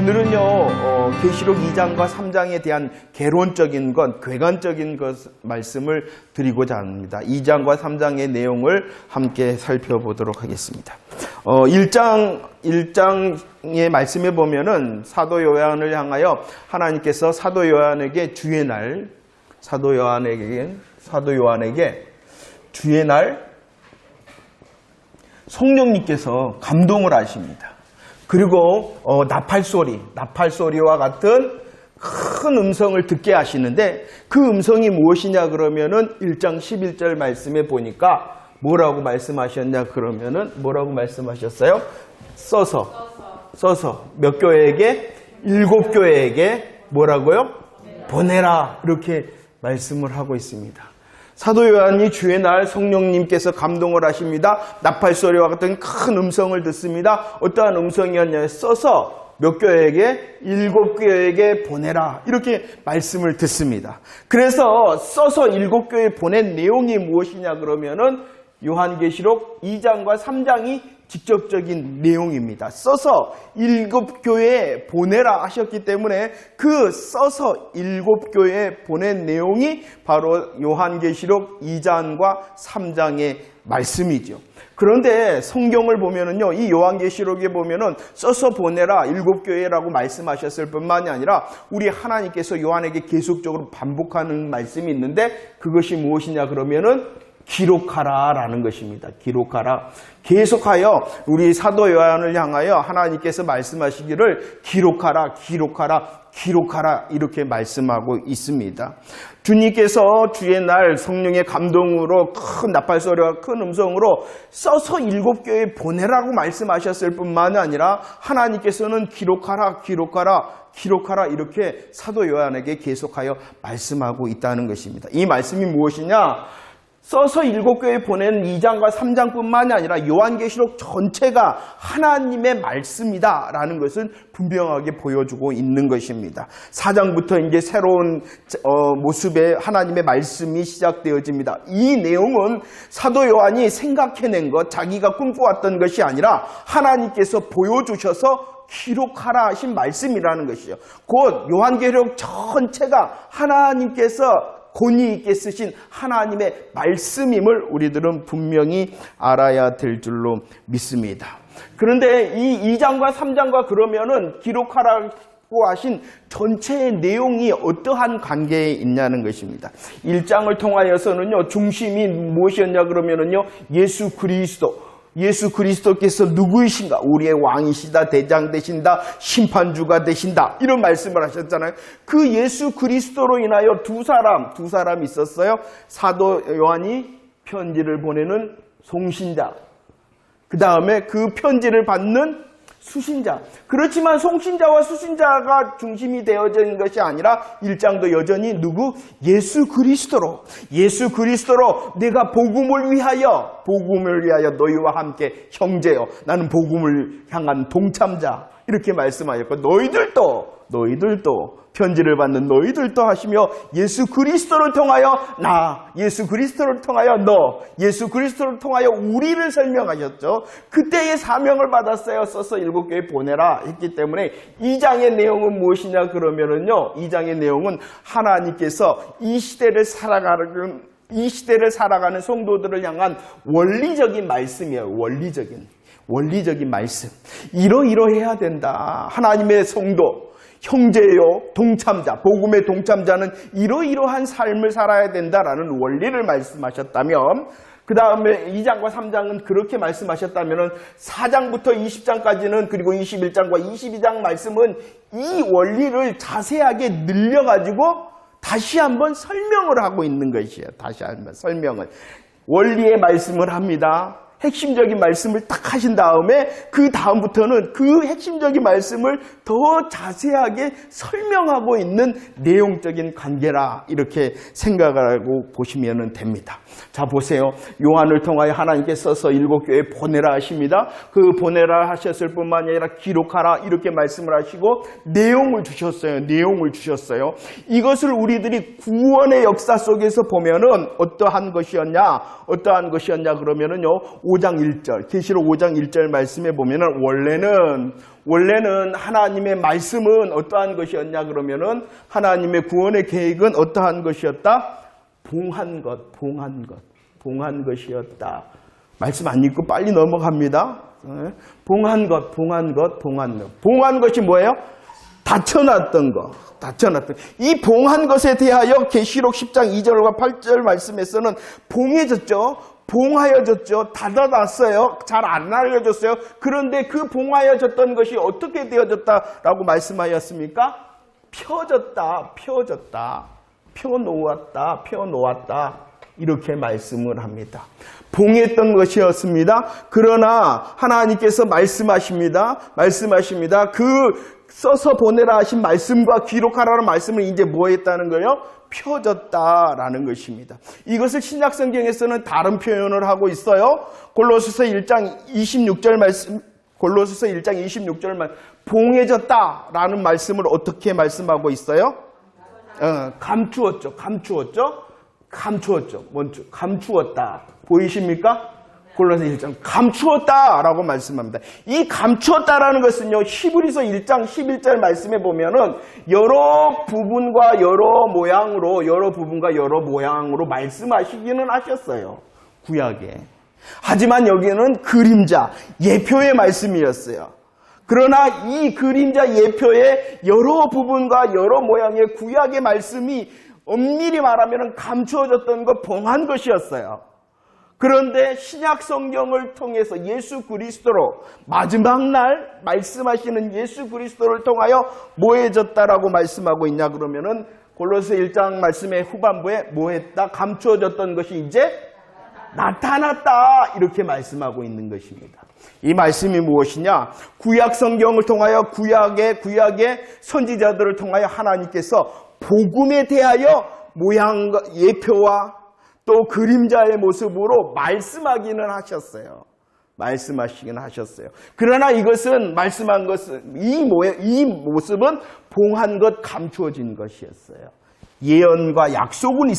오늘은요 계시록 2장과 3장에 대한 개론적인 것, 궤관적인 것 말씀을 드리고자 합니다. 2장과 3장의 내용을 함께 살펴보도록 하겠습니다. 1장의 말씀에 보면은 사도 요한을 향하여 하나님께서 사도 요한에게 주의 날, 사도 요한에게 주의 날 성령님께서 감동을 하십니다. 그리고 나팔소리와 같은 큰 음성을 듣게 하시는데 그 음성이 무엇이냐 그러면은 1장 11절 말씀에 보니까 뭐라고 말씀하셨냐 그러면은 뭐라고 말씀하셨어요? 써서 몇 교회에게? 7교회에게 뭐라고요? 보내라 이렇게 말씀을 하고 있습니다. 사도 요한이 주의 날 성령님께서 감동을 하십니다. 나팔소리와 같은 큰 음성을 듣습니다. 어떠한 음성이었냐? 써서 몇 교회에게? 7교회에게 보내라 이렇게 말씀을 듣습니다. 그래서 써서 7교회에 보낸 내용이 무엇이냐 그러면은 요한계시록 2장과 3장이 직접적인 내용입니다. 써서 7교회에 보내라 하셨기 때문에 그 써서 7교회에 보낸 내용이 바로 요한계시록 2장과 3장의 말씀이죠. 그런데 성경을 보면은요, 이 요한계시록에 보면은 써서 보내라 7교회라고 말씀하셨을 뿐만이 아니라 우리 하나님께서 요한에게 계속적으로 반복하는 말씀이 있는데 그것이 무엇이냐 그러면은 기록하라 라는 것입니다. 기록하라. 계속하여 우리 사도 요한을 향하여 하나님께서 말씀하시기를 기록하라 이렇게 말씀하고 있습니다. 주님께서 주의 날 성령의 감동으로 큰 나팔소리와 큰 음성으로 써서 7교회에 보내라고 말씀하셨을 뿐만 아니라 하나님께서는 기록하라 이렇게 사도 요한에게 계속하여 말씀하고 있다는 것입니다. 이 말씀이 무엇이냐? 써서 7교회에 보낸 2장과 3장뿐만이 아니라 요한계시록 전체가 하나님의 말씀이다라는 것을 분명하게 보여주고 있는 것입니다. 4장부터 이제 새로운 모습의 하나님의 말씀이 시작되어집니다. 이 내용은 사도 요한이 생각해낸 것, 자기가 꿈꿔왔던 것이 아니라 하나님께서 보여주셔서 기록하라 하신 말씀이라는 것이죠. 곧 요한계시록 전체가 하나님께서 권위 있게 쓰신 하나님의 말씀임을 우리들은 분명히 알아야 될 줄로 믿습니다. 그런데 이 2장과 3장과 그러면은 기록하라고 하신 전체의 내용이 어떠한 관계에 있냐는 것입니다. 1장을 통하여서는요, 중심이 무엇이었냐 그러면은요, 예수 그리스도께서 누구이신가? 우리의 왕이시다, 대장 되신다, 심판주가 되신다 이런 말씀을 하셨잖아요. 그 예수 그리스도로 인하여 두 사람 있었어요. 사도 요한이 편지를 보내는 송신자, 그 다음에 그 편지를 받는 수신자. 그렇지만 송신자와 수신자가 중심이 되어진 것이 아니라 1장도 여전히 누구? 예수 그리스도로 내가 복음을 위하여 너희와 함께 형제여, 나는 복음을 향한 동참자 이렇게 말씀하셨고, 너희들도 편지를 받는 너희들도 하시며 예수 그리스도를 통하여 예수 그리스도를 통하여 예수 그리스도를 통하여 우리를 설명하셨죠. 그때의 사명을 받았어요. 써서 7교회에 보내라 했기 때문에 2장의 내용은 무엇이냐 그러면은요, 2장의 내용은 하나님께서 이 시대를 살아가는 성도들을 향한 원리적인 말씀이에요. 원리적인 말씀. 이러해야 된다. 하나님의 성도, 형제요, 동참자, 복음의 동참자는 이러한 삶을 살아야 된다라는 원리를 말씀하셨다면, 그 다음에 2장과 3장은 그렇게 말씀하셨다면 4장부터 20장까지는, 그리고 21장과 22장 말씀은 이 원리를 자세하게 늘려가지고 다시 한번 설명을 하고 있는 것이에요. 다시 한번 설명을. 원리의 말씀을 합니다. 핵심적인 말씀을 딱 하신 다음에 그 다음부터는 그 핵심적인 말씀을 더 자세하게 설명하고 있는 내용적인 관계라 이렇게 생각을 하고 보시면 됩니다. 자, 보세요. 요한을 통하여 하나님께 써서 7교회에 보내라 하십니다. 그 보내라 하셨을 뿐만 아니라 기록하라 이렇게 말씀을 하시고 내용을 주셨어요. 이것을 우리들이 구원의 역사 속에서 보면은 어떠한 것이었냐 그러면은요, 5장 1절, 계시록 5장 1절 말씀에 보면은 원래는 하나님의 말씀은 어떠한 것이었냐 그러면은 하나님의 구원의 계획은 어떠한 것이었다? 봉한 것이었다. 말씀 안 읽고 빨리 넘어갑니다. 봉한 것이 뭐예요? 닫혀놨던 것. 이 봉한 것에 대하여 계시록 10장 2절과 8절 말씀에서는 봉하여졌죠. 닫아놨어요. 잘 안 알려졌어요. 그런데 그 봉하여졌던 것이 어떻게 되어졌다라고 말씀하였습니까? 펴졌다. 펴놓았다. 이렇게 말씀을 합니다. 봉했던 것이었습니다. 그러나 하나님께서 말씀하십니다. 그 써서 보내라 하신 말씀과 기록하라는 말씀을 이제 뭐 했다는 거예요? 펴졌다라는 것입니다. 이것을 신약성경에서는 다른 표현을 하고 있어요. 골로새서 1장 26절 말씀, 봉해졌다라는 말씀을 어떻게 말씀하고 있어요? 감추었죠. 감추었다. 보이십니까? 골로새 1장 감추었다라고 말씀합니다. 이 감추었다라는 것은요, 히브리서 1장 11절 말씀에 보면은 여러 부분과 여러 모양으로 말씀하시기는 하셨어요. 구약에. 하지만 여기는 그림자, 예표의 말씀이었어요. 그러나 이 그림자 예표의 여러 부분과 여러 모양의 구약의 말씀이 엄밀히 말하면 감추어졌던 것, 봉한 것이었어요. 그런데 신약 성경을 통해서 예수 그리스도로 마지막 날 말씀하시는 예수 그리스도를 통하여 뭐해졌다라고 말씀하고 있냐 그러면은 골로새 1장 말씀의 후반부에 뭐했다? 감추어졌던 것이 이제 나타났다. 이렇게 말씀하고 있는 것입니다. 이 말씀이 무엇이냐? 구약 성경을 통하여 구약의 선지자들을 통하여 하나님께서 복음에 대하여 모양과 예표와 또 그림자의 모습으로 말씀하시긴 하셨어요. 그러나 이것은 말씀한 것은 이 모습은 봉한 것, 감추어진 것이었어요. 예언과 약속은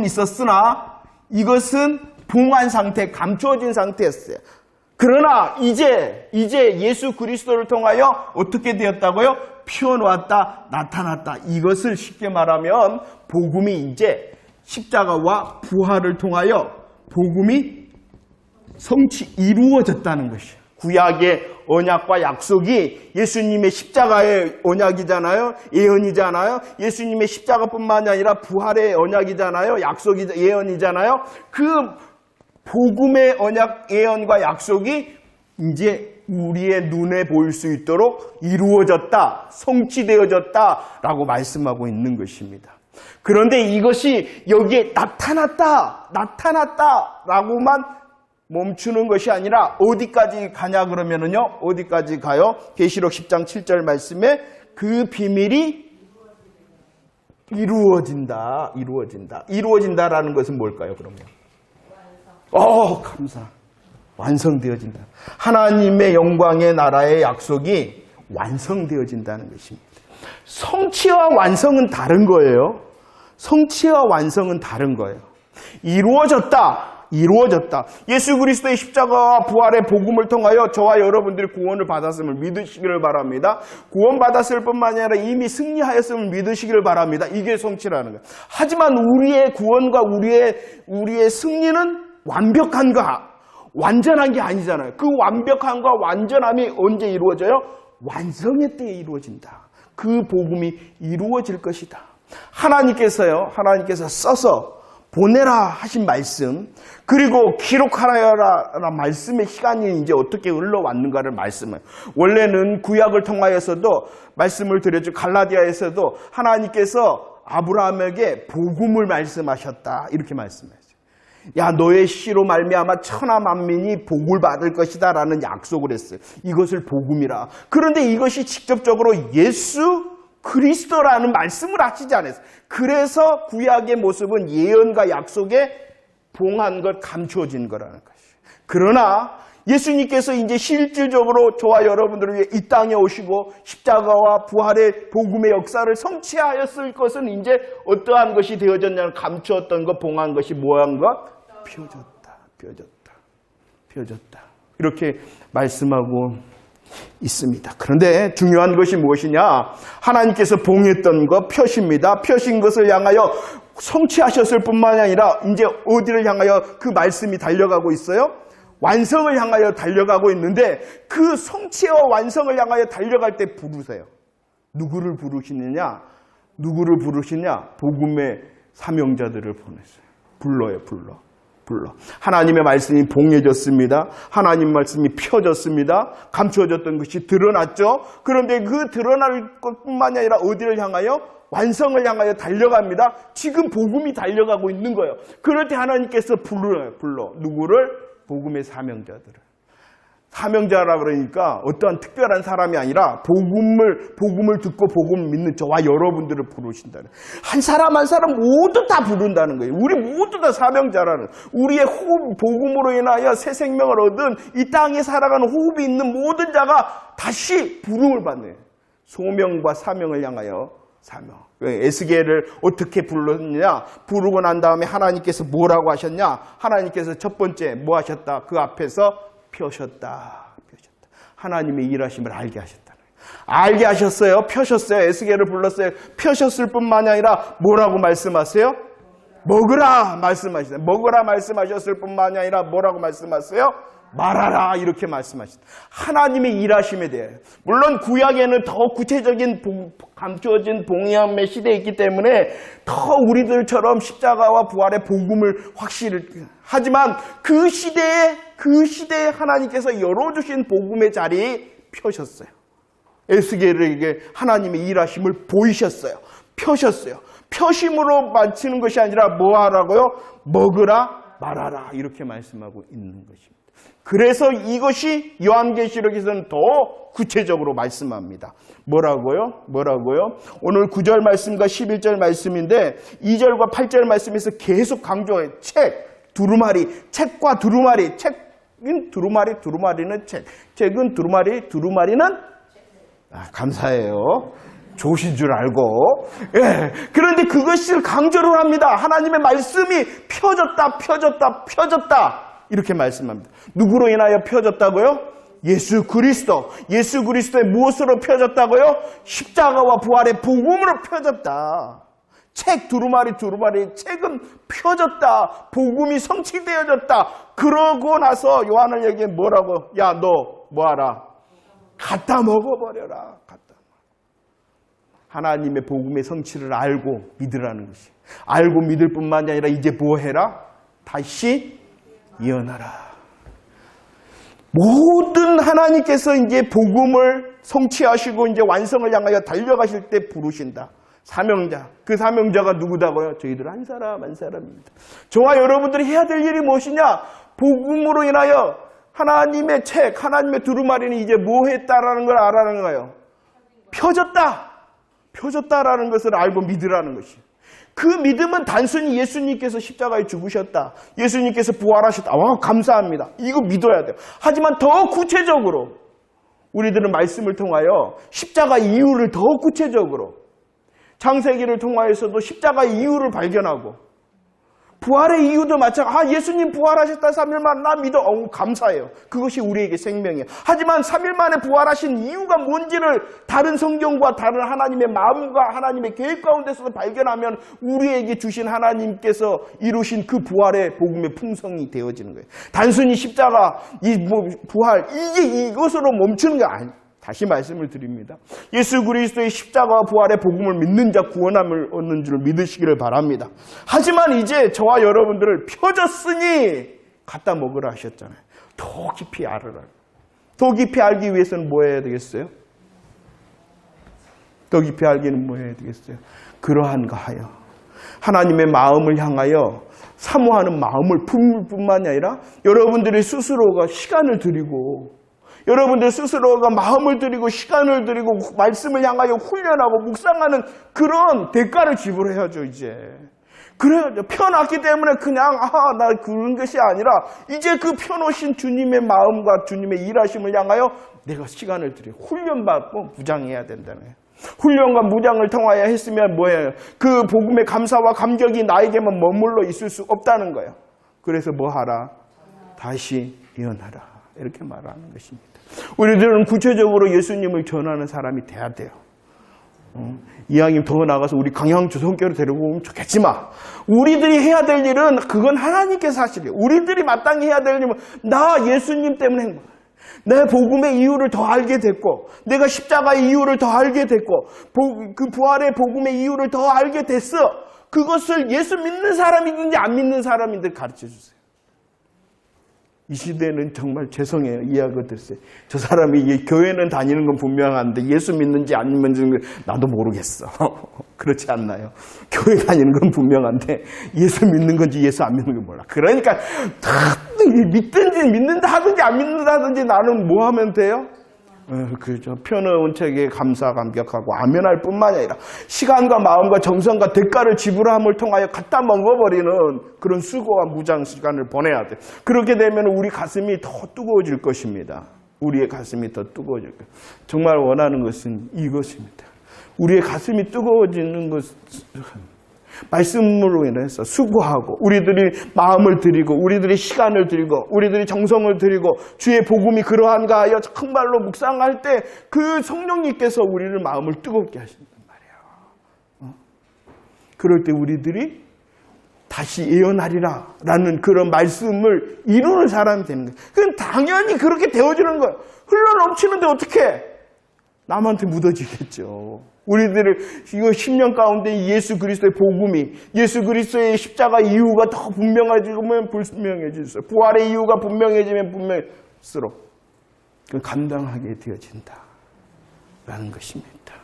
있었으나 이것은 봉한 상태, 감추어진 상태였어요. 그러나 이제 예수 그리스도를 통하여 어떻게 되었다고요? 피어놓았다, 나타났다. 이것을 쉽게 말하면 복음이 이제 십자가와 부활을 통하여 복음이 이루어졌다는 것이에요. 구약의 언약과 약속이 예수님의 십자가의 언약이잖아요. 예언이잖아요. 예수님의 십자가뿐만이 아니라 부활의 언약이잖아요. 예언이잖아요. 그 복음의 언약, 예언과 약속이 이제 우리의 눈에 보일 수 있도록 이루어졌다, 성취되어졌다라고 말씀하고 있는 것입니다. 그런데 이것이 여기에 나타났다라고만 멈추는 것이 아니라 어디까지 가냐 그러면은요, 어디까지 가요? 계시록 10장 7절 말씀에 그 비밀이 이루어진다라는 것은 뭘까요, 그러면? 감사. 완성되어진다. 하나님의 영광의 나라의 약속이 완성되어진다는 것입니다. 성취와 완성은 다른 거예요. 이루어졌다. 예수 그리스도의 십자가와 부활의 복음을 통하여 저와 여러분들이 구원을 받았음을 믿으시기를 바랍니다. 구원받았을 뿐만 아니라 이미 승리하였음을 믿으시기를 바랍니다. 이게 성취라는 거예요. 하지만 우리의 구원과 우리의 승리는 완전한 게 아니잖아요. 그 완벽함과 완전함이 언제 이루어져요? 완성의 때에 이루어진다. 그 복음이 이루어질 것이다. 하나님께서 써서 보내라 하신 말씀, 그리고 기록하라라는 말씀의 시간이 이제 어떻게 흘러왔는가를 말씀을. 원래는 구약을 통하여서도 말씀을 드렸죠. 갈라디아에서도 하나님께서 아브라함에게 복음을 말씀하셨다. 이렇게 말씀했어요. 야, 너의 씨로 말미암아 천하 만민이 복을 받을 것이다 라는 약속을 했어요. 이것을 복음이라. 그런데 이것이 직접적으로 예수 그리스도라는 말씀을 하시지 않았어요. 그래서 구약의 모습은 예언과 약속에 봉한 것, 감추어진 거라는 것이에요. 그러나 예수님께서 이제 실질적으로 저와 여러분들을 위해 이 땅에 오시고 십자가와 부활의 복음의 역사를 성취하였을 것은 이제 어떠한 것이 되어졌냐면 감추었던 것, 봉한 것이 뭐한 것? 펴졌다. 이렇게 말씀하고 있습니다. 그런데 중요한 것이 무엇이냐? 하나님께서 봉했던 것 펴십니다. 펴신 것을 향하여 성취하셨을 뿐만 아니라 이제 어디를 향하여 그 말씀이 달려가고 있어요? 완성을 향하여 달려가고 있는데 그 성취와 완성을 향하여 달려갈 때 부르세요. 누구를 부르시느냐? 누구를 부르시냐? 복음의 사명자들을 보냈어요. 불러요, 불러. 하나님의 말씀이 봉해졌습니다. 하나님 말씀이 펴졌습니다. 감추어졌던 것이 드러났죠. 그런데 그 드러날 것뿐만 아니라 어디를 향하여? 완성을 향하여 달려갑니다. 지금 복음이 달려가고 있는 거예요. 그럴 때 하나님께서 불러. 누구를? 복음의 사명자들을. 사명자라 그러니까 어떠한 특별한 사람이 아니라 복음을 듣고 복음을 믿는 저와 여러분들을 부르신다는, 한 사람 한 사람 모두 다 부른다는 거예요. 우리 모두 다 사명자라는, 우리의 호흡, 복음으로 인하여 새 생명을 얻은 이 땅에 살아가는 호흡이 있는 모든 자가 다시 부름을 받네요. 소명과 사명을 향하여 사명. 에스겔을 어떻게 불렀느냐? 부르고 난 다음에 하나님께서 뭐라고 하셨냐? 하나님께서 첫 번째 뭐 하셨다? 그 앞에서 펴셨다. 하나님의 일하심을 알게 하셨다. 알게 하셨어요. 펴셨어요. 에스겔을 불렀어요. 펴셨을 뿐만 아니라 뭐라고 말씀하세요? 먹으라 말씀하셨어요. 먹으라 말씀하셨을 뿐만 아니라 뭐라고 말씀하세요? 말하라 이렇게 말씀하셨다. 하나님의 일하심에 대해. 물론 구약에는 더 구체적인 감추어진 봉해함의 시대에 있기 때문에 더 우리들처럼 십자가와 부활의 복음을 확실히, 하지만 그 시대에 하나님께서 열어주신 복음의 자리 펴셨어요. 에스겔에게 하나님의 일하심을 보이셨어요. 펴셨어요. 펴심으로 마치는 것이 아니라 뭐 하라고요? 먹으라 말하라 이렇게 말씀하고 있는 것입니다. 그래서 이것이 요한계시록에서는 더 구체적으로 말씀합니다. 뭐라고요? 오늘 9절 말씀과 11절 말씀인데 2절과 8절 말씀에서 계속 강조해요. 책, 두루마리, 책과 두루마리, 책은 두루마리, 두루마리는 책, 책은 두루마리, 두루마리는 감사해요. 좋으신 줄 알고. 예. 그런데 그것을 강조를 합니다. 하나님의 말씀이 펴졌다. 이렇게 말씀합니다. 누구로 인하여 펴졌다고요? 예수 그리스도의 무엇으로 펴졌다고요? 십자가와 부활의 복음으로 펴졌다. 책 두루마리 책은 펴졌다. 복음이 성취되어졌다. 그러고 나서 요한을 얘기해 뭐라고? 야, 너 뭐하라? 갖다 먹어버려라. 하나님의 복음의 성취를 알고 믿으라는 것이. 알고 믿을 뿐만 아니라 이제 뭐 해라? 다시 예언하라. 모든 하나님께서 이제 복음을 성취하시고 이제 완성을 향하여 달려가실 때 부르신다. 사명자. 그 사명자가 누구다고요? 저희들 한 사람입니다. 저와 여러분들이 해야 될 일이 무엇이냐? 복음으로 인하여 하나님의 책, 하나님의 두루마리는 이제 뭐 했다라는 걸 알아라는 거예요. 펴졌다라는 것을 알고 믿으라는 것이. 그 믿음은 단순히 예수님께서 십자가에 죽으셨다. 예수님께서 부활하셨다. 감사합니다. 이거 믿어야 돼요. 하지만 더 구체적으로 우리들은 말씀을 통하여 십자가 이유를 더 구체적으로 창세기를 통하여서도 십자가의 이유를 발견하고 부활의 이유도 마찬가지. 예수님 부활하셨다 3일 만에 나 믿어. 감사해요. 그것이 우리에게 생명이에요. 하지만 3일 만에 부활하신 이유가 뭔지를 다른 성경과 다른 하나님의 마음과 하나님의 계획 가운데서도 발견하면 우리에게 주신 하나님께서 이루신 그 부활의 복음의 풍성이 되어지는 거예요. 단순히 십자가, 부활 이게 이것으로 멈추는 게 아니에요. 다시 말씀을 드립니다. 예수 그리스도의 십자가와 부활의 복음을 믿는 자 구원함을 얻는 줄 믿으시기를 바랍니다. 하지만 이제 저와 여러분들을 펴졌으니 갖다 먹으라 하셨잖아요. 더 깊이 알으라. 더 깊이 알기 위해서는 뭐 해야 되겠어요? 더 깊이 알기는 뭐 해야 되겠어요? 그러한가 하여 하나님의 마음을 향하여 사모하는 마음을 품을 뿐만이 아니라 여러분들이 스스로가 시간을 들이고 여러분들 스스로가 마음을 들이고 시간을 들이고 말씀을 향하여 훈련하고 묵상하는 그런 대가를 지불해야죠. 이제 그래야죠. 펴놨기 때문에 그냥 나 그런 것이 아니라 이제 그 펴놓으신 주님의 마음과 주님의 일하심을 향하여 내가 시간을 들여 훈련받고 무장해야 된다는 거예요. 훈련과 무장을 통하여 했으면 뭐예요? 그 복음의 감사와 감격이 나에게만 머물러 있을 수 없다는 거예요. 그래서 뭐 하라? 다시 예언하라. 이렇게 말하는 것입니다. 우리들은 구체적으로 예수님을 전하는 사람이 돼야 돼요. 이왕이면 더 나가서 우리 강양주 성교를 데리고 오면 좋겠지만 우리들이 해야 될 일은 그건 하나님께서 하시래요. 우리들이 마땅히 해야 될 일은 나 예수님 때문에 행복해. 내 복음의 이유를 더 알게 됐고 내가 십자가의 이유를 더 알게 됐고 그 부활의 복음의 이유를 더 알게 됐어. 그것을 예수 믿는 사람이든지 안 믿는 사람이든 가르쳐 주세요. 이 시대는 정말 죄송해요. 이해하거든요. 저 사람이 교회는 다니는 건 분명한데 예수 믿는지 안 믿는지 나도 모르겠어. 그렇지 않나요? 교회 다니는 건 분명한데 예수 믿는 건지 예수 안 믿는 건 몰라. 그러니까 믿든지 믿는다 하든지 안 믿는다 하든지 나는 뭐 하면 돼요? 그죠. 펴놓은 책에 감사감격하고 아멘할 뿐만 아니라 시간과 마음과 정성과 대가를 지불함을 통하여 갖다 먹어버리는 그런 수고와 무장 시간을 보내야 돼. 그렇게 되면 우리 가슴이 더 뜨거워질 것입니다. 우리의 가슴이 더 뜨거워질 거예요. 정말 원하는 것은 이것입니다. 우리의 가슴이 뜨거워지는 것은 말씀으로 인해서 수고하고 우리들이 마음을 드리고 우리들이 시간을 드리고 우리들이 정성을 드리고 주의 복음이 그러한가 하여 정말로 묵상할 때 그 성령님께서 우리를 마음을 뜨겁게 하신단 말이에요. 그럴 때 우리들이 다시 예언하리라 라는 그런 말씀을 이루는 사람이 되는 거예요. 그건 당연히 그렇게 되어지는 거예요. 흘러넘치는데 어떻게 남한테 묻어지겠죠. 우리들을 이거 10년 가운데 예수 그리스도의 복음이 예수 그리스도의 십자가 이유가 더 분명해지면 분명해질수록 부활의 이유가 분명해지면 분명할수록 그 감당하게 되어진다라는 것입니다.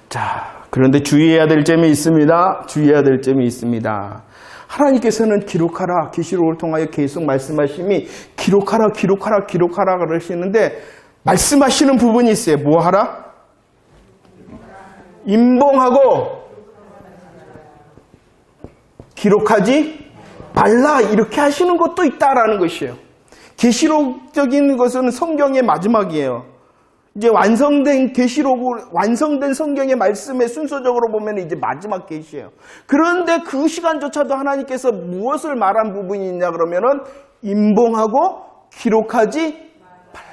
자, 그런데 주의해야 될 점이 있습니다. 주의해야 될 점이 있습니다. 하나님께서는 기록하라, 계시록을 통하여 계속 말씀하심이 기록하라, 기록하라, 기록하라 그러시는데 말씀하시는 부분이 있어요. 뭐 하라? 임봉하고 기록하지 말라 이렇게 하시는 것도 있다라는 것이에요. 계시록적인 것은 성경의 마지막이에요. 이제 완성된 계시록을 완성된 성경의 말씀에 순서적으로 보면 이제 마지막 계시예요. 그런데 그 시간조차도 하나님께서 무엇을 말한 부분이 있냐 그러면은 임봉하고 기록하지 말라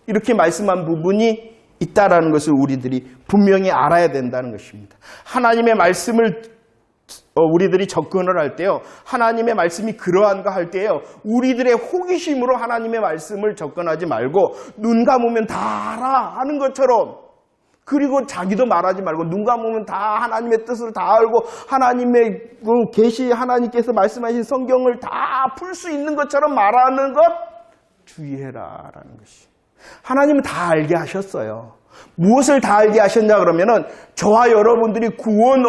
이렇게 말씀한 부분이 있다라는 것을 우리들이 분명히 알아야 된다는 것입니다. 하나님의 말씀을 우리들이 접근을 할 때요. 하나님의 말씀이 그러한가 할 때요. 우리들의 호기심으로 하나님의 말씀을 접근하지 말고 눈 감으면 다 알아 하는 것처럼 그리고 자기도 말하지 말고 눈 감으면 다 하나님의 뜻을 다 알고 하나님의 계시 하나님께서 말씀하신 성경을 다 풀 수 있는 것처럼 말하는 것 주의해라라는 것이. 하나님은 다 알게 하셨어요. 무엇을 다 알게 하셨냐 그러면은 저와 여러분들이 구원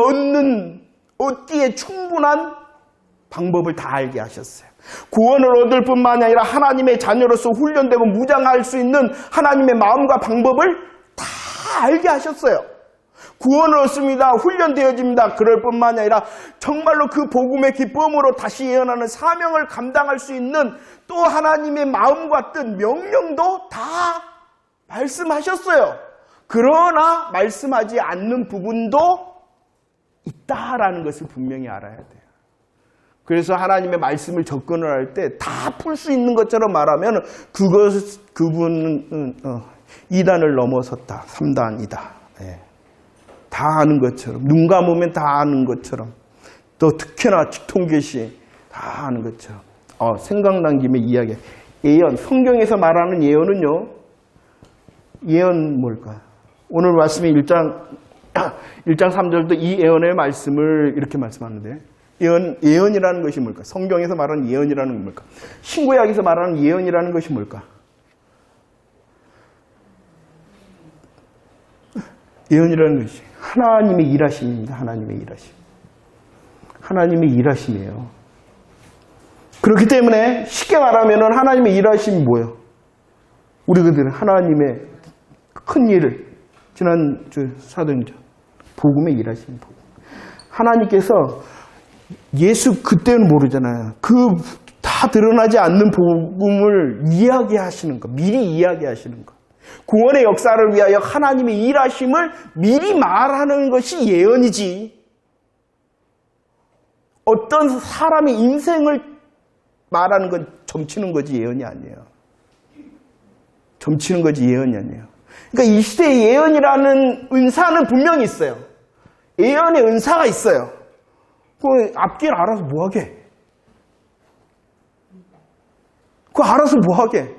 얻기에 충분한 방법을 다 알게 하셨어요. 구원을 얻을 뿐만 아니라 하나님의 자녀로서 훈련되고 무장할 수 있는 하나님의 마음과 방법을 다 알게 하셨어요. 구원을 얻습니다. 훈련되어집니다. 그럴 뿐만 아니라 정말로 그 복음의 기쁨으로 다시 예언하는 사명을 감당할 수 있는 또 하나님의 마음과 뜻, 명령도 다 말씀하셨어요. 그러나 말씀하지 않는 부분도 있다라는 것을 분명히 알아야 돼요. 그래서 하나님의 말씀을 접근을 할 때 다 풀 수 있는 것처럼 말하면 그분은 2단을 넘어섰다. 3단이다. 예. 다 아는 것처럼 눈 감으면 다 아는 것처럼 또 특히나 직통계시 다 아는 것처럼 생각난 김에 이야기 예언 성경에서 말하는 예언은요 예언 뭘까? 오늘 말씀이 1장 3절도 이 예언의 말씀을 이렇게 말씀하는데 예언이라는 것이 뭘까? 성경에서 말하는 예언이라는 건 뭘까? 신구약에서 말하는 예언이라는 것이 뭘까? 예언이라는 것이 하나님의 일하심입니다. 하나님의 일하심. 하나님의 일하심이에요. 그렇기 때문에 쉽게 말하면 하나님의 일하심이 뭐예요? 우리들은 하나님의 큰 일을 지난주 사도행전 복음의 일하심. 하나님께서 예수 그때는 모르잖아요. 그 다 드러나지 않는 복음을 이야기하시는 것, 미리 이야기하시는 것. 구원의 역사를 위하여 하나님의 일하심을 미리 말하는 것이 예언이지. 어떤 사람의 인생을 말하는 건 점치는 거지 예언이 아니에요. 점치는 거지 예언이 아니에요. 그러니까 이 시대에 예언이라는 은사는 분명히 있어요. 예언의 은사가 있어요. 그 앞길 알아서 뭐하게? 그거 알아서 뭐하게?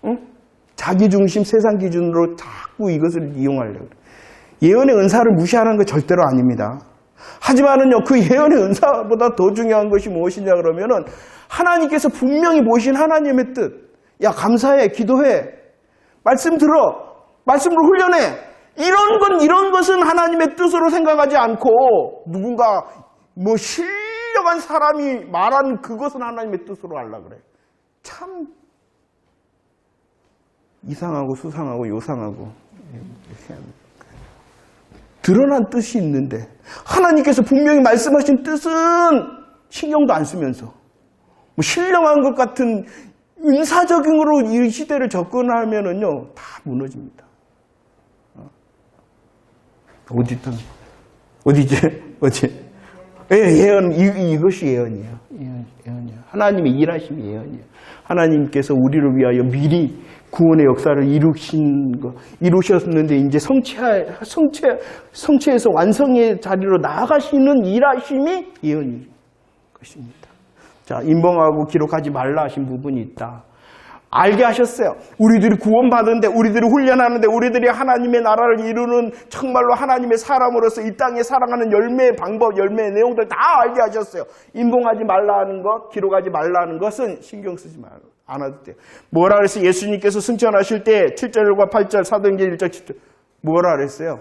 응? 자기 중심 세상 기준으로 자꾸 이것을 이용하려고 그래요. 예언의 은사를 무시하는 거 절대로 아닙니다. 하지만은요, 그 예언의 은사보다 더 중요한 것이 무엇이냐 그러면은 하나님께서 분명히 모신 하나님의 뜻. 야, 감사해, 기도해, 말씀 들어, 말씀으로 훈련해. 이런 것은 하나님의 뜻으로 생각하지 않고 누군가 뭐 신령한 사람이 말하는 그것은 하나님의 뜻으로 하려고 그래. 참 이상하고 수상하고 요상하고 드러난 뜻이 있는데 하나님께서 분명히 말씀하신 뜻은 신경도 안 쓰면서 뭐 신령한 것 같은 은사적으로 이 시대를 접근하면은요 다 무너집니다. 어디? 예언, 이것이 예언이에요. 예언이에요. 하나님의 일하심이 예언이에요. 하나님께서 우리를 위하여 미리 구원의 역사를 이루셨는데 이제 성체에서 완성의 자리로 나아가시는 일하심이 예언인 것입니다. 자, 인봉하고 기록하지 말라 하신 부분이 있다. 알게 하셨어요. 우리들이 구원받는데, 우리들이 훈련하는데, 우리들이 하나님의 나라를 이루는 정말로 하나님의 사람으로서 이 땅에 살아가는 열매의 방법, 열매의 내용들 다 알게 하셨어요. 인봉하지 말라 하는 것, 기록하지 말라 하는 것은 신경 쓰지 않아도 돼요. 뭐라 그랬어요? 예수님께서 승천하실 때 7절과 8절, 사도행전 1절, 7절 뭐라 그랬어요?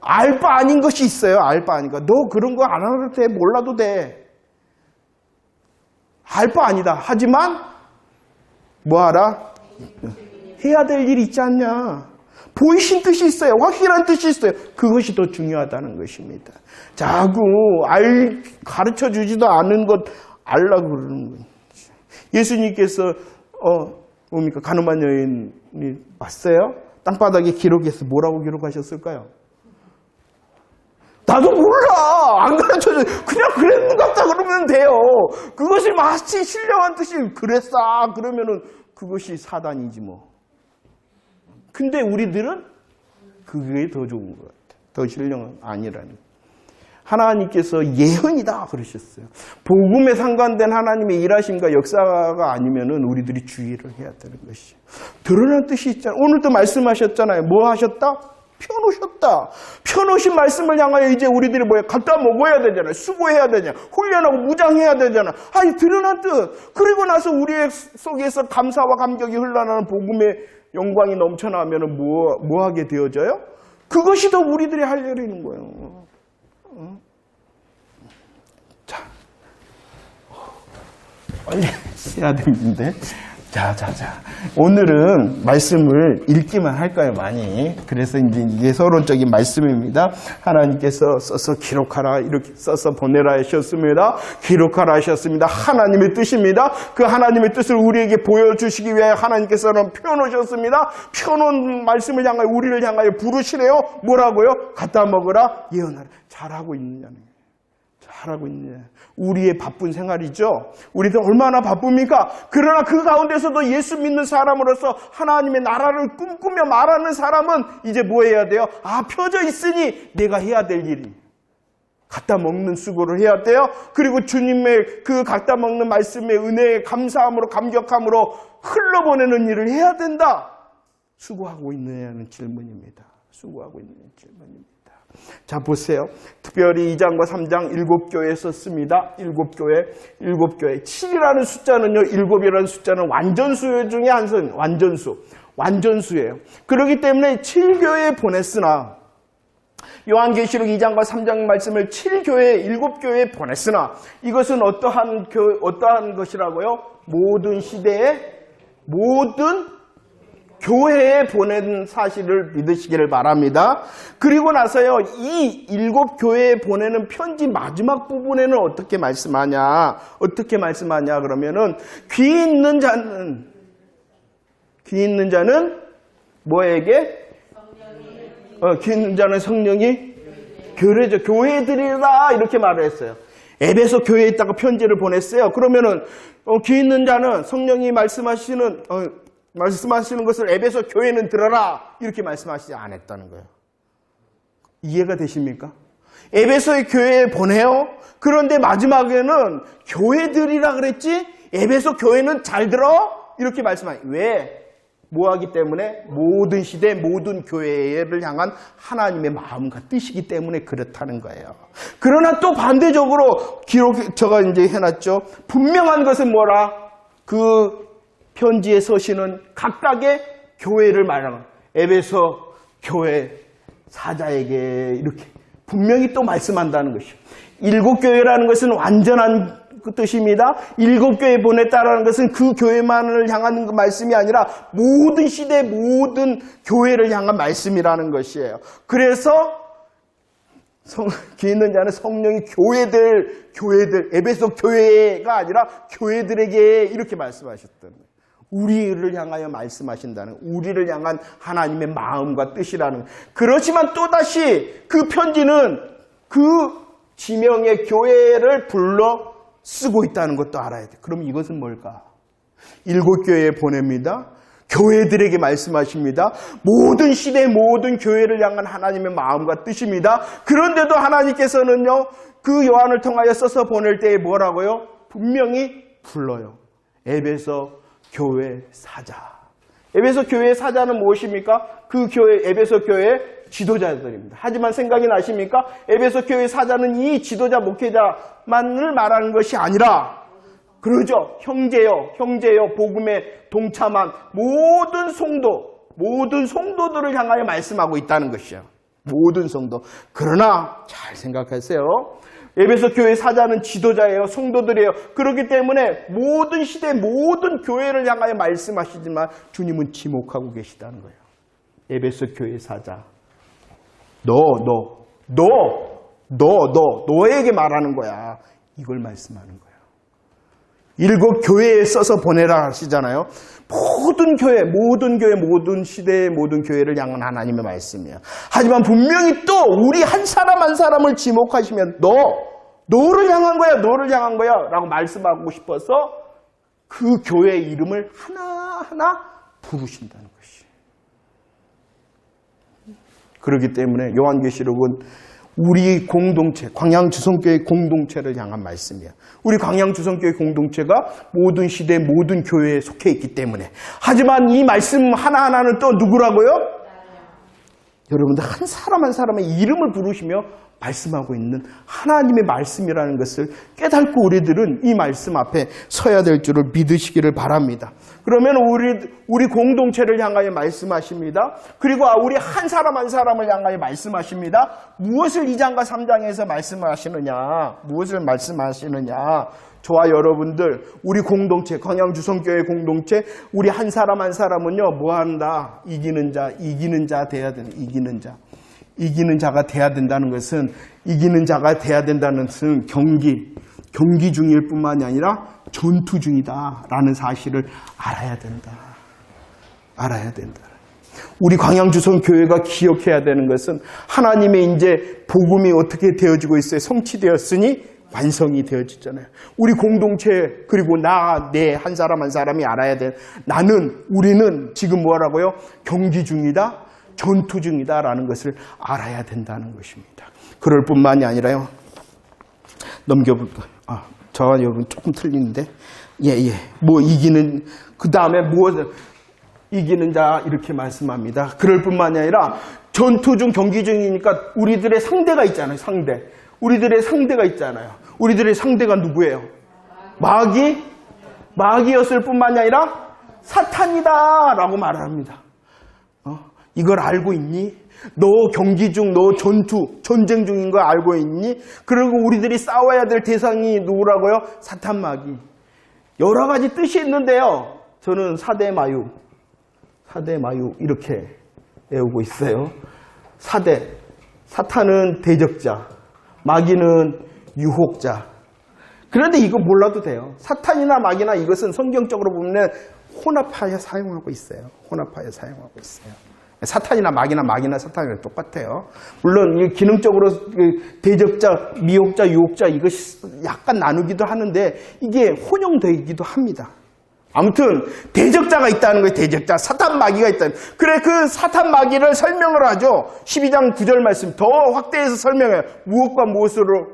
알 바 아닌 것이 있어요. 알 바 아닌 거. 너 그런 거 안 해도 돼. 몰라도 돼. 알 바 아니다. 하지만 뭐하라? 해야 될 일이 있지 않냐? 보이신 뜻이 있어요. 확실한 뜻이 있어요. 그것이 더 중요하다는 것입니다. 자꾸 가르쳐 주지도 않은 것 알라고 그러는 거예요. 예수님께서 뭡니까? 가늠한 여인이 왔어요? 땅바닥에 기록해서 뭐라고 기록하셨을까요? 나도 몰라. 안 가르쳐줘. 그냥 그랬는 것 같다 그러면 돼요. 그것이 마치 신령한 뜻이 그랬어. 그러면은 그것이 사단이지 뭐. 근데 우리들은 그게 더 좋은 것 같아. 더 신령한 아니라는 거. 하나님께서 예언이다 그러셨어요. 복음에 상관된 하나님의 일하심과 역사가 아니면은 우리들이 주의를 해야 되는 것이죠. 드러난 뜻이 있잖아요. 오늘도 말씀하셨잖아요. 뭐 하셨다? 펴놓으셨다. 펴놓으신 말씀을 향하여 이제 우리들이 뭐야? 갖다 먹어야 되잖아요. 수고해야 되잖아요. 훈련하고 무장해야 되잖아요. 아니, 드러난 뜻. 그리고 나서 우리의 속에서 감사와 감격이 흘러나는 복음의 영광이 넘쳐나면은 뭐 하게 되어져요? 그것이 더 우리들이 할 일인 거예요. 자, 빨리 해야 되는데. 자. 오늘은 말씀을 읽기만 할까요, 많이? 그래서 이제 예서론적인 말씀입니다. 하나님께서 써서 기록하라, 이렇게 써서 보내라 하셨습니다. 기록하라 하셨습니다. 하나님의 뜻입니다. 그 하나님의 뜻을 우리에게 보여주시기 위하여 하나님께서는 펴놓으셨습니다. 펴놓은 말씀을 향하여, 우리를 향하여 부르시래요. 뭐라고요? 갖다 먹으라, 예언하라. 잘하고 있느냐는 거예요. 잘하고 있느냐. 우리의 바쁜 생활이죠. 우리들 얼마나 바쁩니까? 그러나 그 가운데서도 예수 믿는 사람으로서 하나님의 나라를 꿈꾸며 말하는 사람은 이제 뭐 해야 돼요? 펴져 있으니 내가 해야 될 일이. 갖다 먹는 수고를 해야 돼요. 그리고 주님의 그 갖다 먹는 말씀의 은혜에 감사함으로 감격함으로 흘러보내는 일을 해야 된다. 수고하고 있느냐는 질문입니다. 수고하고 있느냐는 질문입니다. 자, 보세요. 특별히 2장과 3장 7교회에 썼습니다. 7교회. 7이라는 숫자는요, 7이라는 숫자는 완전수 중에 한 선, 완전수예요. 그렇기 때문에 7교회에 보냈으나, 요한계시록 2장과 3장 말씀을 7교회, 7교회에 보냈으나, 이것은 어떠한 것이라고요? 모든 시대에, 모든 교회에 보낸 사실을 믿으시기를 바랍니다. 그리고 나서요, 이 7교회에 보내는 편지 마지막 부분에는 어떻게 말씀하냐 그러면은, 귀 있는 자는 뭐에게? 귀 있는 자는 성령이 교회들이라 이렇게 말을 했어요. 에베소 교회에 있다가 편지를 보냈어요. 그러면은 귀 있는 자는 성령이 말씀하시는 것을 에베소 교회는 들어라 이렇게 말씀하시지 않았다는 거예요. 이해가 되십니까? 에베소의 교회에 보내요. 그런데 마지막에는 교회들이라 그랬지 에베소 교회는 잘 들어 이렇게 말씀하니 왜? 뭐하기 때문에? 모든 시대 모든 교회를 향한 하나님의 마음과 뜻이기 때문에 그렇다는 거예요. 그러나 또 반대적으로 제가 이제 해놨죠. 분명한 것은 뭐라? 그 편지에 서시는 각각의 교회를 말하는 에베소 교회 사자에게 이렇게 분명히 또 말씀한다는 것이요. 7교회라는 것은 완전한 그 뜻입니다. 7교회 보냈다라는 것은 그 교회만을 향한 그 말씀이 아니라 모든 시대 모든 교회를 향한 말씀이라는 것이에요. 그래서 귀 있는 자는 성령이 교회들 에베소 교회가 아니라 교회들에게 이렇게 말씀하셨던 거예요. 우리를 향하여 말씀하신다는 우리를 향한 하나님의 마음과 뜻이라는 거예요. 그렇지만 또다시 그 편지는 그 지명의 교회를 불러 쓰고 있다는 것도 알아야 돼. 그럼 이것은 뭘까? 7교회에 보냅니다. 교회들에게 말씀하십니다. 모든 시대 모든 교회를 향한 하나님의 마음과 뜻입니다. 그런데도 하나님께서는요. 그 요한을 통하여 써서 보낼 때에 뭐라고요? 분명히 불러요. 에베소 교회 사자. 에베소 교회 사자는 무엇입니까? 그 교회 에베소 교회 지도자들입니다. 하지만 생각이 나십니까? 에베소 교회 사자는 이 지도자 목회자만을 말하는 것이 아니라 그러죠. 형제요 복음에 동참한 모든 성도들을 향하여 말씀하고 있다는 것이죠. 모든 성도. 그러나 잘 생각하세요. 에베소 교회 사자는 지도자예요. 성도들이에요. 그렇기 때문에 모든 시대 모든 교회를 향하여 말씀하시지만 주님은 지목하고 계시다는 거예요. 에베소 교회 사자. 너에게 말하는 거야. 이걸 말씀하는 거예요. 7교회에 써서 보내라 하시잖아요. 모든 교회, 모든 시대의 모든 교회를 향한 하나님의 말씀이에요. 하지만 분명히 또 우리 한 사람 한 사람을 지목하시면 너를 향한 거야 라고 말씀하고 싶어서 그 교회의 이름을 하나하나 부르신다는 것이에요. 그렇기 때문에 요한계시록은 우리 공동체, 광양주성교회 공동체를 향한 말씀이에요. 우리 광양주성교회 공동체가 모든 시대 모든 교회에 속해 있기 때문에. 하지만 이 말씀 하나하나는 또 누구라고요? 여러분들 한 사람 한 사람의 이름을 부르시며 말씀하고 있는 하나님의 말씀이라는 것을 깨닫고 우리들은 이 말씀 앞에 서야 될 줄을 믿으시기를 바랍니다. 그러면 우리 공동체를 향하여 말씀하십니다. 그리고 우리 한 사람 한 사람을 향하여 말씀하십니다. 무엇을 2장과 3장에서 말씀하시느냐? 무엇을 말씀하시느냐? 저와 여러분들, 우리 공동체, 광양주성교회 공동체, 우리 한 사람 한 사람은요, 뭐 한다? 이기는 자 돼야 되는, 이기는 자가 돼야 된다는 것은, 경기 중일 뿐만이 아니라 전투 중이다라는 사실을 알아야 된다. 우리 광양주성교회가 기억해야 되는 것은 하나님의 이제 복음이 어떻게 되어지고 있어요? 성취되었으니 완성이 되어지잖아요. 우리 공동체 그리고 내 한 사람 한 사람이 알아야 돼. 우리는 지금 뭐라고요? 경기 중이다, 전투 중이다라는 것을 알아야 된다는 것입니다. 그럴 뿐만이 아니라요. 넘겨볼까요? 저와 여러분 조금 틀리는데, 그 다음에 이기는 자 이렇게 말씀합니다. 그럴 뿐만이 아니라 전투 중 경기 중이니까 우리들의 상대가 있잖아요. 우리들의 상대가 있잖아요. 우리들의 상대가 누구예요? 마귀였을 뿐만이 아니라 사탄이다 라고 말을 합니다. 이걸 알고 있니? 너 경기 중, 너 전쟁 중인 거 알고 있니? 그리고 우리들이 싸워야 될 대상이 누구라고요? 사탄 마귀. 여러 가지 뜻이 있는데요. 저는 사대마유 이렇게 외우고 있어요. 사탄은 대적자, 마귀는 유혹자. 그런데 이거 몰라도 돼요. 사탄이나 마귀나 이것은 성경적으로 보면 혼합하여 사용하고 있어요. 사탄이나 마귀나 사탄이랑 똑같아요. 물론 이 기능적으로 대적자, 미혹자, 유혹자 이거 약간 나누기도 하는데 이게 혼용되기도 합니다. 아무튼 대적자가 있다는 거예요. 대적자, 사탄 마귀가 있다는. 그래 그 사탄 마귀를 설명을 하죠. 12장 9절 말씀 더 확대해서 설명해요. 무엇과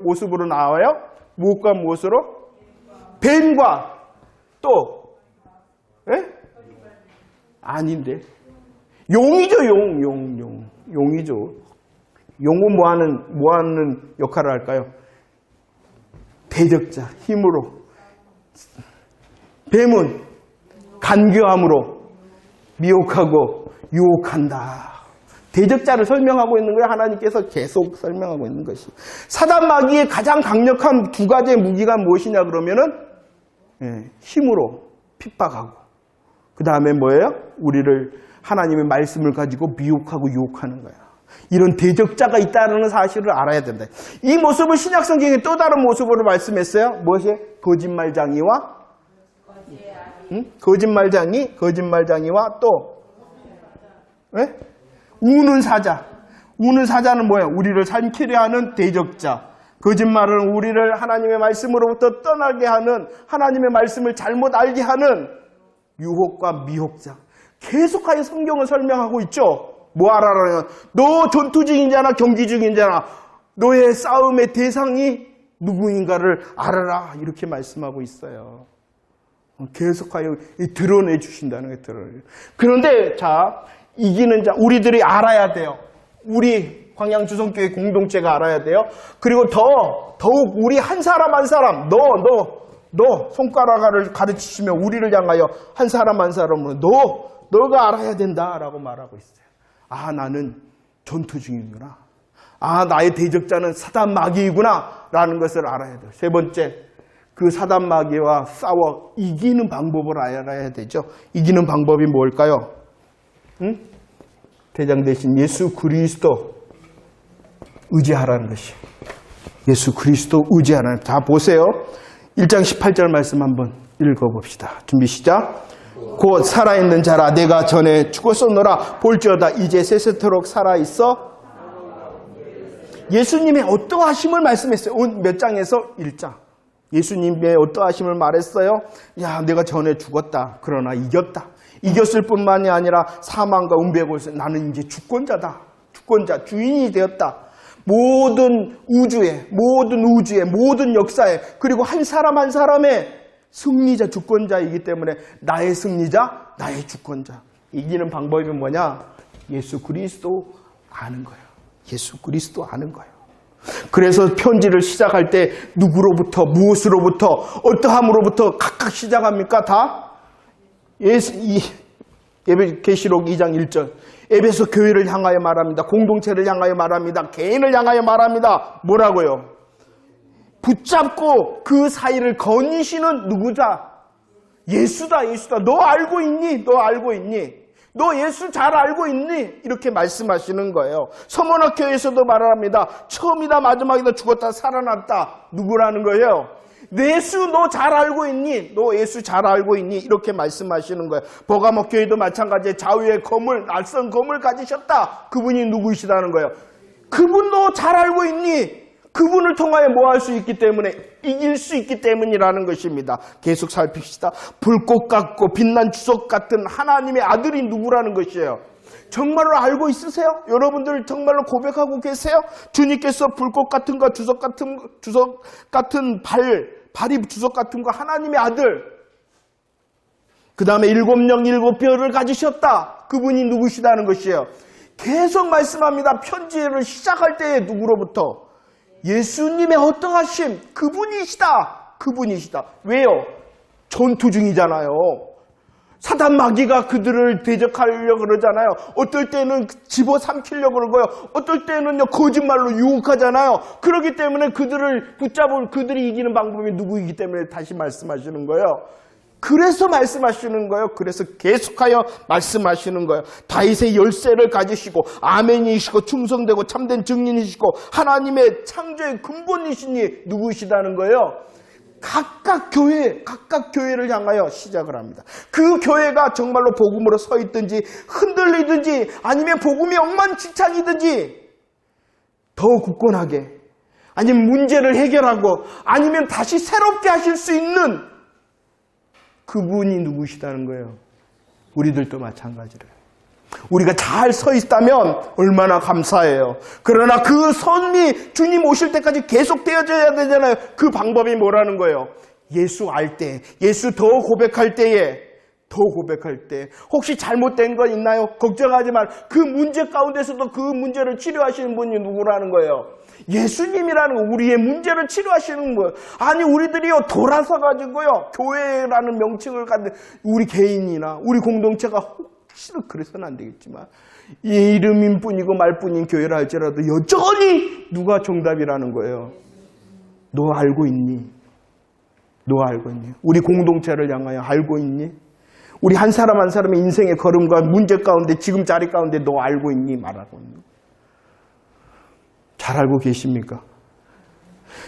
모습으로 나와요? 무엇과 무엇으로? 뱀과 또 아닌데 용이죠. 용이죠. 용은 뭐 하는 역할을 할까요? 대적자, 힘으로. 뱀은 간교함으로 미혹하고 유혹한다. 대적자를 설명하고 있는 거예요. 하나님께서 계속 설명하고 있는 것이. 사단 마귀의 가장 강력한 두 가지의 무기가 무엇이냐 그러면은 힘으로 핍박하고 그 다음에 뭐예요? 우리를 하나님의 말씀을 가지고 미혹하고 유혹하는 거야. 이런 대적자가 있다는 사실을 알아야 된다. 이 모습을 신약 성경에 또 다른 모습으로 말씀했어요. 무엇이? 거짓말장이와 거짓말장이와 또 우는 사자. 우는 사자는 뭐예요? 우리를 삼키려 하는 대적자. 거짓말은 우리를 하나님의 말씀으로부터 떠나게 하는, 하나님의 말씀을 잘못 알게 하는 유혹과 미혹자. 계속하여 성경을 설명하고 있죠. 뭐 하라라면 너 전투 중인 자나 경기 중인 자나 너의 싸움의 대상이 누구인가를 알아라. 이렇게 말씀하고 있어요. 계속하여 드러내 주신다는 게 드러내요. 그런데 자, 이기는 자 우리들이 알아야 돼요. 우리 광양주성교회 공동체가 알아야 돼요. 그리고 더욱 우리 한 사람 한 사람 너 손가락을 가르치시며 우리를 향하여 한 사람 한 사람으로 너가 알아야 된다라고 말하고 있어요. 아, 나는 전투 중이구나. 아, 나의 대적자는 사단 마귀이구나 라는 것을 알아야 돼요. 세 번째, 그 사단 마귀와 싸워 이기는 방법을 알아야 되죠. 이기는 방법이 뭘까요? 대장 대신 예수 그리스도 의지하라는 것이. 예수 그리스도 의지하라는. 자, 보세요. 1장 18절 말씀 한번 읽어봅시다. 준비 시작. 곧 살아있는 자라 내가 전에 죽었었노라 볼지어다 이제 세세토록 살아있어. 예수님의 어떠하심을 말씀했어요. 몇 장에서? 1장. 예수님의 어떠하심을 말했어요. 야, 내가 전에 죽었다. 그러나 이겼다. 이겼을 뿐만이 아니라 사망과 은배고에서 나는 이제 주권자다. 주권자, 주인이 되었다. 모든 우주의 모든 역사에 그리고 한 사람 한 사람의 승리자, 주권자이기 때문에 나의 승리자, 나의 주권자. 이기는 방법이 뭐냐? 예수 그리스도 아는 거예요. 예수 그리스도 아는 거예요. 그래서 편지를 시작할 때 누구로부터, 무엇으로부터, 어떠함으로부터 각각 시작합니까? 다? 계시록 2장 1절. 에베소 교회를 향하여 말합니다. 공동체를 향하여 말합니다. 개인을 향하여 말합니다. 뭐라고요? 붙잡고 그 사이를 거니시는 누구다? 예수다. 너 알고 있니? 너 예수 잘 알고 있니? 이렇게 말씀하시는 거예요. 서문학교에서도 말합니다. 처음이다 마지막이다 죽었다 살아났다. 누구라는 거예요? 예수 너 잘 알고 있니? 너 예수 잘 알고 있니? 이렇게 말씀하시는 거예요. 버가모 교회도 마찬가지에 좌우의 검을, 낯선 검을 가지셨다. 그분이 누구이시다는 거예요. 그분 너 잘 알고 있니? 그분을 통하여 뭐 할 수 있기 때문에 이길 수 있기 때문이라는 것입니다. 계속 살핍시다. 불꽃 같고 빛난 주석 같은 하나님의 아들이 누구라는 것이에요. 정말로 알고 있으세요? 여러분들 정말로 고백하고 계세요? 주님께서 불꽃 같은 거, 주석 같은 발이 주석 같은 거 하나님의 아들. 그 다음에 7명 7뼈를 가지셨다. 그분이 누구시다는 것이에요. 계속 말씀합니다. 편지를 시작할 때에 누구로부터? 예수님의 어떠하심, 그분이시다. 왜요? 전투 중이잖아요. 사단 마귀가 그들을 대적하려고 그러잖아요. 어떨 때는 집어삼키려고 그러고요. 어떨 때는요, 거짓말로 유혹하잖아요. 그렇기 때문에 그들을 붙잡을, 그들이 이기는 방법이 누구이기 때문에 다시 말씀하시는 거예요. 그래서 말씀하시는 거예요. 그래서 계속하여 말씀하시는 거예요. 다윗의 열쇠를 가지시고 아멘이시고 충성되고 참된 증인이시고 하나님의 창조의 근본이시니 누구시다는 거예요. 각각 교회를 향하여 시작을 합니다. 그 교회가 정말로 복음으로 서 있든지 흔들리든지 아니면 복음이 엉망진창이든지 더 굳건하게 아니면 문제를 해결하고 아니면 다시 새롭게 하실 수 있는 그분이 누구시다는 거예요. 우리들도 마찬가지로. 우리가 잘 서 있다면 얼마나 감사해요. 그러나 그 섬이 주님 오실 때까지 계속 되어져야 되잖아요. 그 방법이 뭐라는 거예요? 예수 알 때, 예수 더 고백할 때에, 혹시 잘못된 거 있나요? 걱정하지 말. 그 문제 가운데서도 그 문제를 치료하시는 분이 누구라는 거예요? 예수님이라는 거, 우리의 문제를 치료하시는 거예요. 아니, 우리들이요, 돌아서 가지고요, 교회라는 명칭을 갖는 우리 개인이나 우리 공동체가 혹시나 그래서는 안 되겠지만, 이 이름인 뿐이고 말뿐인 교회를 할지라도 여전히 누가 정답이라는 거예요. 너 알고 있니? 너 알고 있니? 우리 공동체를 향하여 알고 있니? 우리 한 사람 한 사람의 인생의 걸음과 문제 가운데, 지금 자리 가운데 너 알고 있니? 말하고 있니? 잘 알고 계십니까?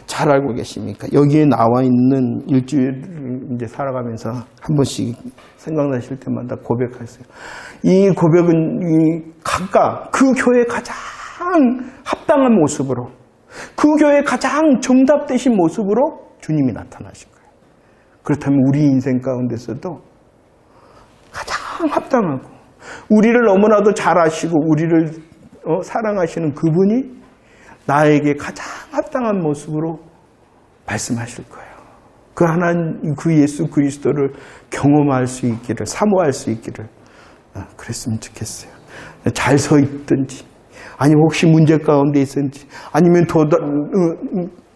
잘 알고 계십니까? 여기에 나와 있는 일주일을 이제 살아가면서 한 번씩 생각나실 때마다 고백하세요. 이 고백은 각각 그 교회에 가장 합당한 모습으로, 그 교회에 가장 정답되신 모습으로 주님이 나타나신 거예요. 그렇다면 우리 인생 가운데서도 가장 합당하고 우리를 너무나도 잘 아시고 우리를 사랑하시는 그분이 나에게 가장 합당한 모습으로 말씀하실 거예요. 그 하나님, 그 예수 그리스도를 경험할 수 있기를, 사모할 수 있기를 그랬으면 좋겠어요. 잘 서 있든지, 아니면 혹시 문제 가운데 있든지, 아니면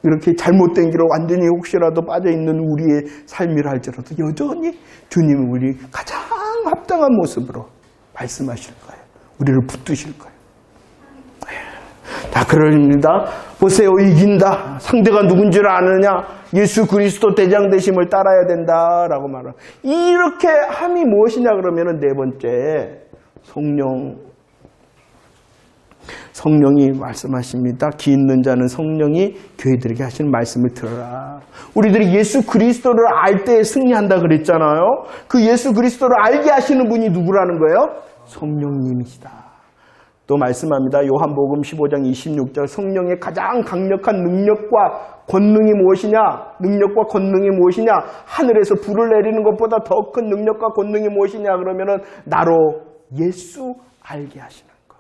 이렇게 잘못된 길로 완전히 혹시라도 빠져있는 우리의 삶이라 할지라도 여전히 주님은 우리 가장 합당한 모습으로 말씀하실 거예요. 우리를 붙드실 거예요. 다 그럽니다. 보세요, 이긴다. 상대가 누군지를 아느냐? 예수 그리스도 대장 되심을 따라야 된다라고 말합니다. 이렇게 함이 무엇이냐 그러면은 네 번째, 성령이 말씀하십니다. 기 있는 자는 성령이 교회들에게 하시는 말씀을 들어라. 우리들이 예수 그리스도를 알 때 승리한다 그랬잖아요. 그 예수 그리스도를 알게 하시는 분이 누구라는 거예요? 성령님이시다. 또 말씀합니다. 요한복음 15장 26절, 성령의 가장 강력한 능력과 권능이 무엇이냐? 능력과 권능이 무엇이냐? 하늘에서 불을 내리는 것보다 더 큰 능력과 권능이 무엇이냐? 그러면은 나로 예수 알게 하시는 것.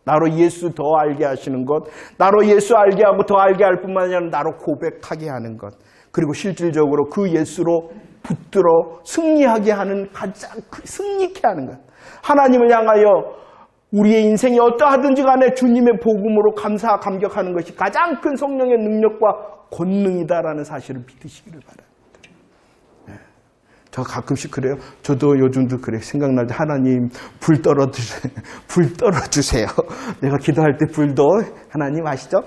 나로 예수 더 알게 하시는 것. 나로 예수 알게 하고 더 알게 할 뿐만 아니라 나로 고백하게 하는 것. 그리고 실질적으로 그 예수로 붙들어 승리하게 하는, 가장 승리케 하는 것. 하나님을 향하여 우리의 인생이 어떠하든지 간에 주님의 복음으로 감격하는 것이 가장 큰 성령의 능력과 권능이다라는 사실을 믿으시기를 바랍니다. 네. 저 가끔씩 그래요. 저도 요즘도 그래요. 생각날 때 하나님 불 떨어주세요. 불 떨어주세요. 내가 기도할 때 불도, 하나님 아시죠?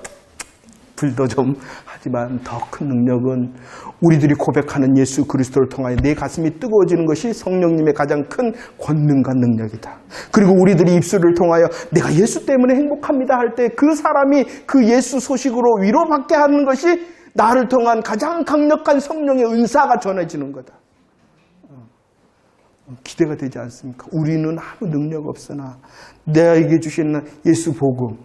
불도 좀 하지만 더 큰 능력은 우리들이 고백하는 예수 그리스도를 통하여 내 가슴이 뜨거워지는 것이 성령님의 가장 큰 권능과 능력이다. 그리고 우리들이 입술을 통하여 내가 예수 때문에 행복합니다 할 때 그 사람이 그 예수 소식으로 위로받게 하는 것이 나를 통한 가장 강력한 성령의 은사가 전해지는 거다. 기대가 되지 않습니까? 우리는 아무 능력 없으나 내게 주신 예수 복음,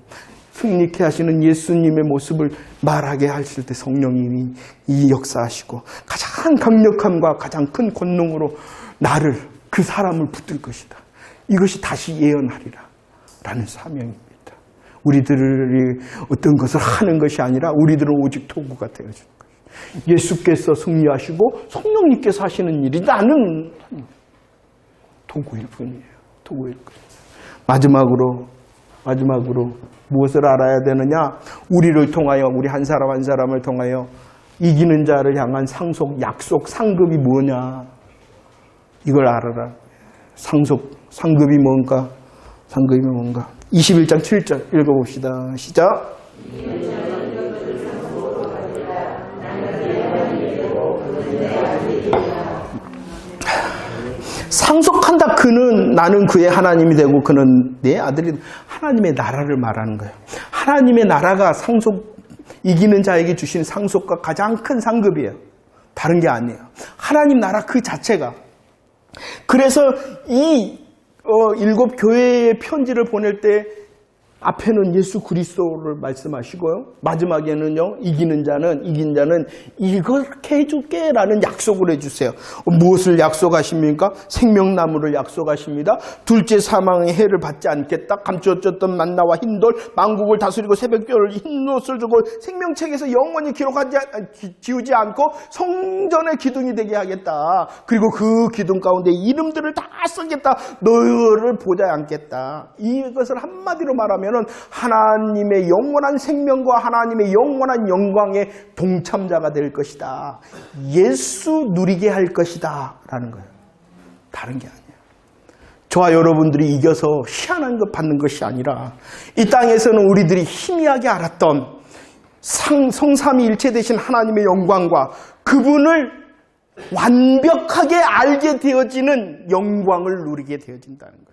승리케 하시는 예수님의 모습을 말하게 하실 때 성령님이 이 역사하시고 가장 강력함과 가장 큰 권능으로 나를, 그 사람을 붙들 것이다. 이것이 다시 예언하리라 라는 사명입니다. 우리들이 어떤 것을 하는 것이 아니라 우리들은 오직 도구가 되어주는 것이다. 예수께서 승리하시고 성령님께서 하시는 일이 나는 도구일 뿐이에요. 도구일 뿐이에요. 마지막으로 무엇을 알아야 되느냐? 우리를 통하여, 우리 한 사람 한 사람을 통하여 이기는 자를 향한 상속, 약속, 상급이 뭐냐? 이걸 알아라. 상급이 뭔가? 상급이 뭔가? 21장 7절 읽어봅시다. 시작. 상속한다. 그는, 나는 그의 하나님이 되고 그는 내 아들이, 하나님의 나라를 말하는 거예요. 하나님의 나라가 이기는 자에게 주신 상속과 가장 큰 상급이에요. 다른 게 아니에요. 하나님 나라 그 자체가. 그래서 이 7 교회의 편지를 보낼 때 앞에는 예수 그리스도를 말씀하시고요. 마지막에는요. 이긴 자는 이렇게 해줄게 라는 약속을 해주세요. 무엇을 약속하십니까? 생명나무를 약속하십니다. 둘째 사망의 해를 받지 않겠다. 감추어졌던 만나와 흰돌, 만국을 다스리고 새벽별 흰옷을 주고 생명책에서 영원히 지우지 않고 성전의 기둥이 되게 하겠다. 그리고 그 기둥 가운데 이름들을 다 쓰겠다. 너를 보좌에 앉겠다. 이것을 한마디로 말하면 하나님의 영원한 생명과 하나님의 영원한 영광의 동참자가 될 것이다. 예수 누리게 할 것이다 라는 거예요. 다른 게 아니에요. 저와 여러분들이 이겨서 희한한 것 받는 것이 아니라 이 땅에서는 우리들이 희미하게 알았던 성삼위 일체 되신 하나님의 영광과 그분을 완벽하게 알게 되어지는 영광을 누리게 되어진다는 거예요.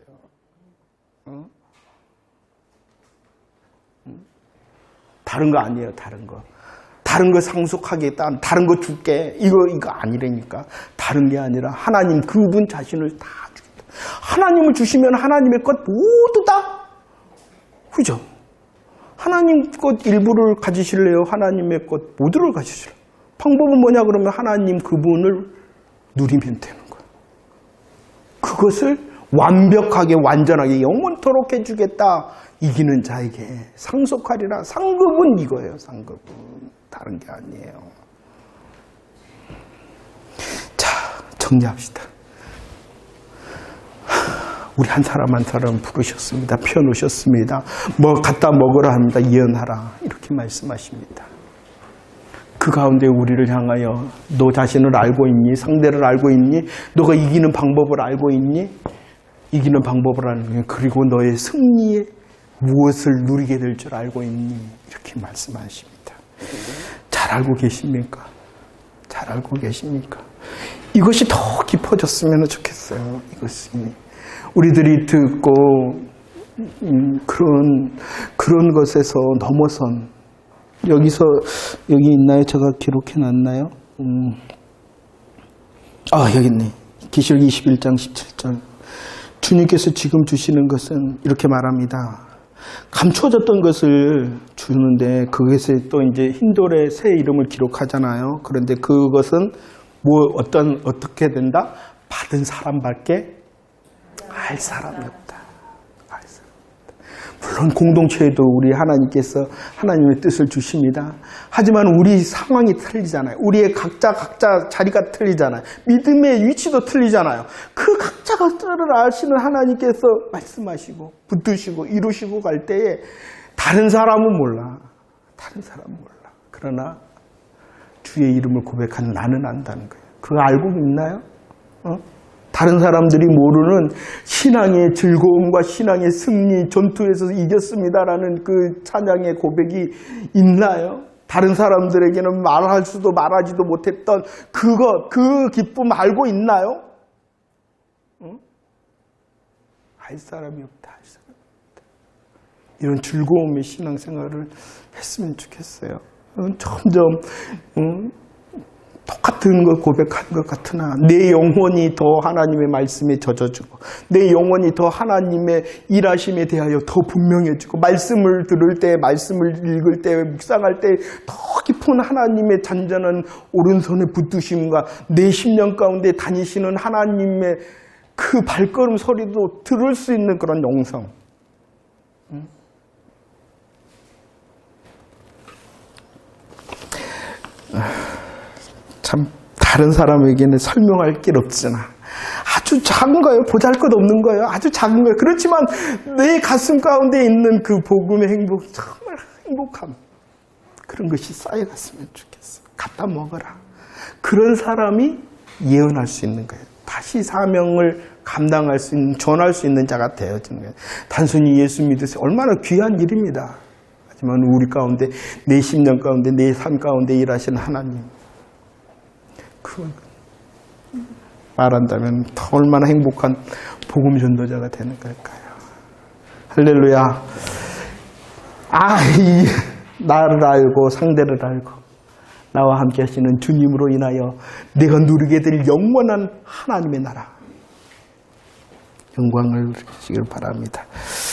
다른 거 아니에요. 다른 거 상속하겠다. 다른 거 줄게. 이거 아니라니까. 다른 게 아니라 하나님 그분 자신을 다 주겠다. 하나님을 주시면 하나님의 것 모두 다. 그죠? 하나님 것 일부를 가지실래요? 하나님의 것 모두를 가지실래요? 방법은 뭐냐 그러면 하나님 그분을 누리면 되는 거예요. 그것을 완벽하게 완전하게 영원토록 해주겠다. 이기는 자에게 상속하리라. 상급은 이거예요. 상급은 다른 게 아니에요. 자, 정리합시다. 우리 한 사람 한 사람 부르셨습니다. 펴놓으셨습니다. 뭐 갖다 먹으라 합니다. 예언하라 이렇게 말씀하십니다. 그 가운데 우리를 향하여 너 자신을 알고 있니? 상대를 알고 있니? 너가 이기는 방법을 알고 있니? 이기는 방법을 알고 그리고 너의 승리에 무엇을 누리게 될 줄 알고 있니? 이렇게 말씀하십니다. 잘 알고 계십니까? 잘 알고 계십니까? 이것이 더 깊어졌으면 좋겠어요. 이것이 우리들이 듣고 그런 것에서 넘어선 여기 있나요? 제가 기록해놨나요? 여기 있네. 계시록 21장 17절. 주님께서 지금 주시는 것은 이렇게 말합니다. 감춰졌던 것을 주는데 그것에 또 이제 흰돌에 새 이름을 기록하잖아요. 그런데 그것은 어떻게 된다? 받은 사람밖에 알 사람이 없다. 물론 공동체에도 우리 하나님께서 하나님의 뜻을 주십니다. 하지만 우리 상황이 틀리잖아요. 우리의 각자 자리가 틀리잖아요. 믿음의 위치도 틀리잖아요. 그 각자를 아시는 하나님께서 말씀하시고 붙드시고 이루시고 갈 때에 다른 사람은 몰라. 그러나 주의 이름을 고백하는 나는 안다는 거예요. 그거 알고 있나요? 다른 사람들이 모르는 신앙의 즐거움과 신앙의 승리, 전투에서 이겼습니다라는 그 찬양의 고백이 있나요? 다른 사람들에게는 말할 수도 말하지도 못했던 그 기쁨 알고 있나요? 할 사람이 없다. 이런 즐거움의 신앙생활을 했으면 좋겠어요. 점점 똑같은 걸 고백하는 것 같으나 내 영혼이 더 하나님의 말씀에 젖어지고 내 영혼이 더 하나님의 일하심에 대하여 더 분명해지고 말씀을 들을 때, 말씀을 읽을 때, 묵상할 때 더 깊은 하나님의 잔잔한 오른손의 붙드심과 내 심령 가운데 다니시는 하나님의 그 발걸음 소리도 들을 수 있는 그런 영성. 참 다른 사람에게는 설명할 길 없으나 아주 작은 거예요. 보잘것없는 거예요. 아주 작은 거예요. 그렇지만 내 가슴 가운데 있는 그 복음의 행복, 정말 행복함, 그런 것이 쌓여갔으면 좋겠어. 갖다 먹어라. 그런 사람이 예언할 수 있는 거예요. 다시 사명을 감당할 수 있는, 전할 수 있는 자가 되어지는 거예요. 단순히 예수 믿으세요. 얼마나 귀한 일입니다. 하지만 우리 가운데, 내 심령 가운데, 내 삶 가운데 일하시는 하나님, 말한다면 더 얼마나 행복한 복음 전도자가 되는 걸까요? 할렐루야. 나를 알고 상대를 알고 나와 함께 하시는 주님으로 인하여 내가 누리게 될 영원한 하나님의 나라 영광을 주시길 바랍니다.